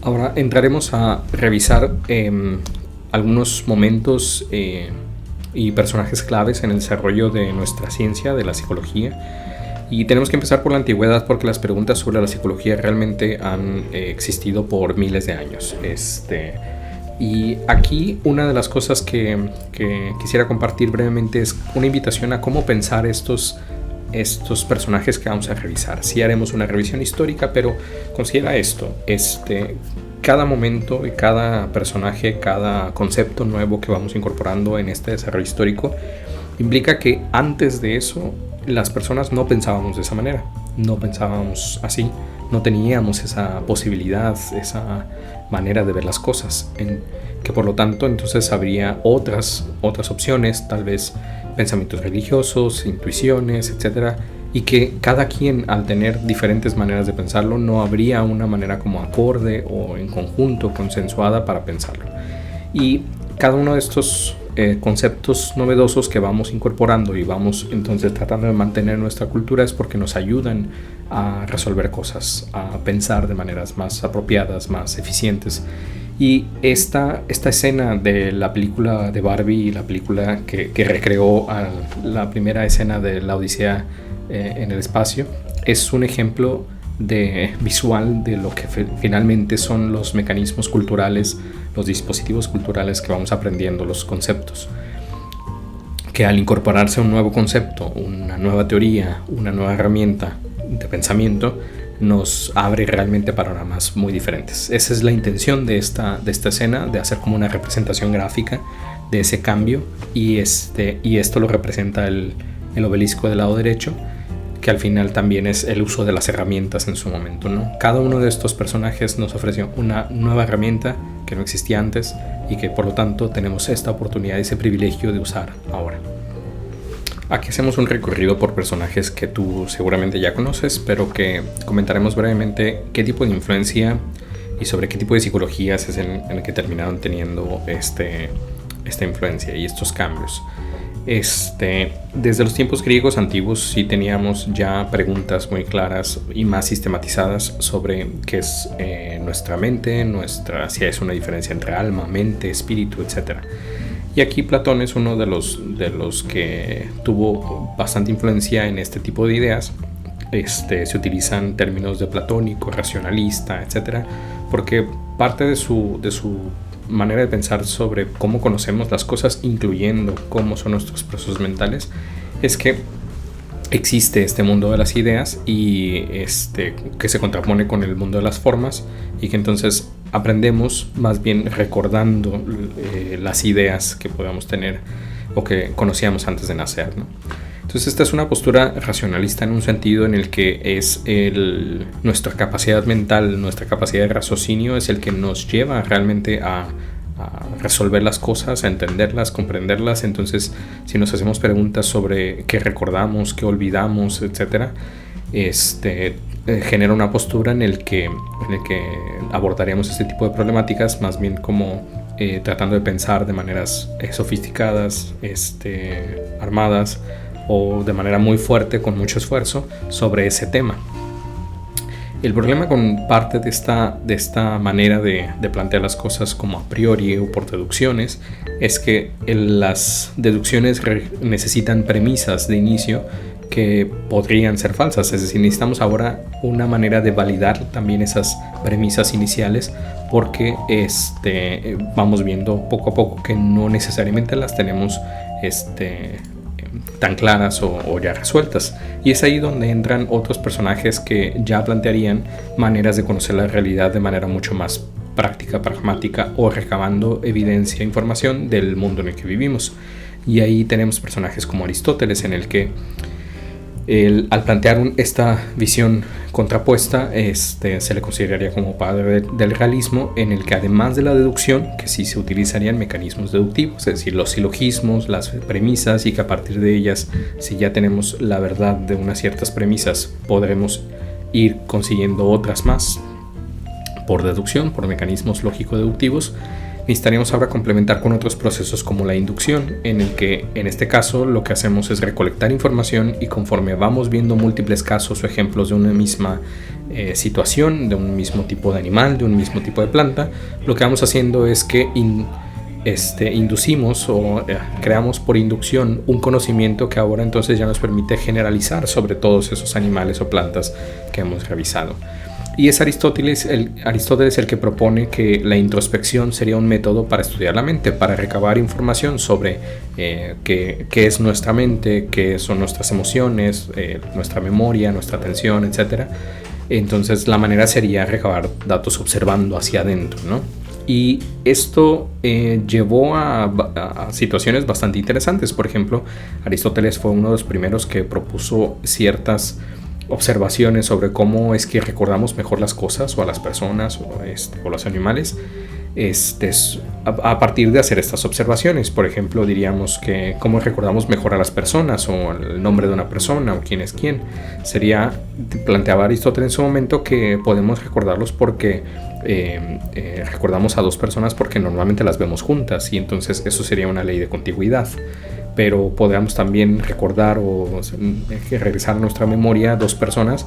Ahora entraremos a revisar algunos momentos y personajes claves en el desarrollo de nuestra ciencia, de la psicología. Y tenemos que empezar por la antigüedad porque las preguntas sobre la psicología realmente han existido por miles de años. Y aquí una de las cosas que quisiera compartir brevemente es una invitación a cómo pensar estos personajes que vamos a revisar. Sí haremos una revisión histórica, pero considera esto, cada momento y cada personaje, cada concepto nuevo que vamos incorporando en este desarrollo histórico implica que antes de eso las personas no pensábamos de esa manera, no pensábamos así, no teníamos esa posibilidad, esa manera de ver las cosas, que por lo tanto entonces habría otras opciones, tal vez pensamientos religiosos, intuiciones, etcétera, y que cada quien, al tener diferentes maneras de pensarlo, no habría una manera como acorde o en conjunto, consensuada para pensarlo. Y cada uno de estos conceptos novedosos que vamos incorporando y vamos entonces tratando de mantener nuestra cultura es porque nos ayudan a resolver cosas, a pensar de maneras más apropiadas, más eficientes. Y esta escena de la película de Barbie, la película que recreó la primera escena de la Odisea en el espacio, es un ejemplo visual de lo que finalmente son los mecanismos culturales, los dispositivos culturales que vamos aprendiendo, los conceptos. Que al incorporarse un nuevo concepto, una nueva teoría, una nueva herramienta de pensamiento, nos abre realmente panoramas muy diferentes. Esa es la intención de esta escena, de hacer como una representación gráfica de ese cambio, y esto lo representa el obelisco del lado derecho, que al final también es el uso de las herramientas en su momento, ¿no? Cada uno de estos personajes nos ofreció una nueva herramienta que no existía antes y que por lo tanto tenemos esta oportunidad y ese privilegio de usar ahora. Aquí hacemos un recorrido por personajes que tú seguramente ya conoces, pero que comentaremos brevemente qué tipo de influencia y sobre qué tipo de psicologías es en el que terminaron teniendo esta influencia y estos cambios. Desde los tiempos griegos antiguos sí teníamos ya preguntas muy claras y más sistematizadas sobre qué es nuestra mente, si es una diferencia entre alma, mente, espíritu, etc. Y aquí Platón es uno de los que tuvo bastante influencia en este tipo de ideas. Se utilizan términos de platónico, racionalista, etc. Porque parte de su manera de pensar sobre cómo conocemos las cosas, incluyendo cómo son nuestros procesos mentales, es que existe este mundo de las ideas y que se contrapone con el mundo de las formas, y que entonces aprendemos más bien recordando las ideas que podamos tener o que conocíamos antes de nacer, ¿no? Entonces esta es una postura racionalista en un sentido en el que es nuestra capacidad mental, nuestra capacidad de raciocinio es el que nos lleva realmente a resolver las cosas, a entenderlas, comprenderlas. Entonces si nos hacemos preguntas sobre qué recordamos, qué olvidamos, etcétera, genera una postura en el que abordaríamos este tipo de problemáticas más bien como tratando de pensar de maneras sofisticadas, armadas, o de manera muy fuerte, con mucho esfuerzo, sobre ese tema. El problema con parte de esta manera de plantear las cosas como a priori o por deducciones es que las deducciones necesitan premisas de inicio que podrían ser falsas. Es decir, necesitamos ahora una manera de validar también esas premisas iniciales, porque vamos viendo poco a poco que no necesariamente las tenemos tan claras o ya resueltas. Y es ahí donde entran otros personajes que ya plantearían maneras de conocer la realidad de manera mucho más práctica, pragmática, o recabando evidencia, información del mundo en el que vivimos. Y ahí tenemos personajes como Aristóteles, en el que al plantear esta visión contrapuesta, se le consideraría como padre del realismo, en el que además de la deducción, que sí se utilizarían mecanismos deductivos, es decir, los silogismos, las premisas, y que a partir de ellas, si ya tenemos la verdad de unas ciertas premisas, podremos ir consiguiendo otras más por deducción, por mecanismos lógico-deductivos. necesitaríamos ahora complementar con otros procesos como la inducción, en el que en este caso lo que hacemos es recolectar información y conforme vamos viendo múltiples casos o ejemplos de una misma situación, de un mismo tipo de animal, de un mismo tipo de planta, lo que vamos haciendo es que inducimos o creamos por inducción un conocimiento que ahora entonces ya nos permite generalizar sobre todos esos animales o plantas que hemos revisado. Y es Aristóteles el que propone que la introspección sería un método para estudiar la mente, para recabar información sobre qué es nuestra mente, qué son nuestras emociones, nuestra memoria, nuestra atención, etc. Entonces la manera sería recabar datos observando hacia adentro, ¿no? Y esto llevó a situaciones bastante interesantes. Por ejemplo, Aristóteles fue uno de los primeros que propuso ciertas observaciones sobre cómo es que recordamos mejor las cosas o a las personas o los animales a partir de hacer estas observaciones. Por ejemplo, diríamos que cómo recordamos mejor a las personas o el nombre de una persona o quién es quién. Planteaba Aristóteles en su momento que podemos recordarlos porque recordamos a dos personas porque normalmente las vemos juntas y entonces eso sería una ley de contigüidad. Pero podríamos también recordar o regresar a nuestra memoria a dos personas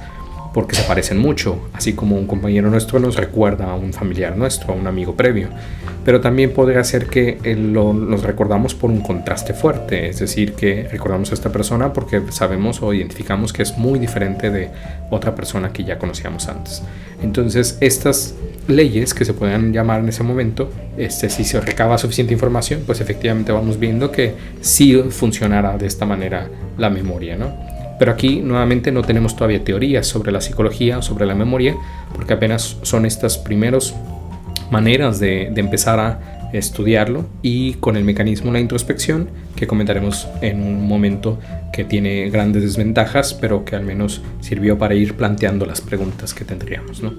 porque se parecen mucho, así como un compañero nuestro nos recuerda a un familiar nuestro, a un amigo previo. Pero también podría ser que nos recordamos por un contraste fuerte, es decir, que recordamos a esta persona porque sabemos o identificamos que es muy diferente de otra persona que ya conocíamos antes. Entonces, estas leyes que se pueden llamar en ese momento, si se recaba suficiente información, pues efectivamente vamos viendo que sí funcionará de esta manera la memoria, ¿no? Pero aquí nuevamente no tenemos todavía teorías sobre la psicología o sobre la memoria, porque apenas son estas primeras maneras de empezar a estudiarlo, y con el mecanismo de la introspección, que comentaremos en un momento, que tiene grandes desventajas, pero que al menos sirvió para ir planteando las preguntas que tendríamos, ¿no?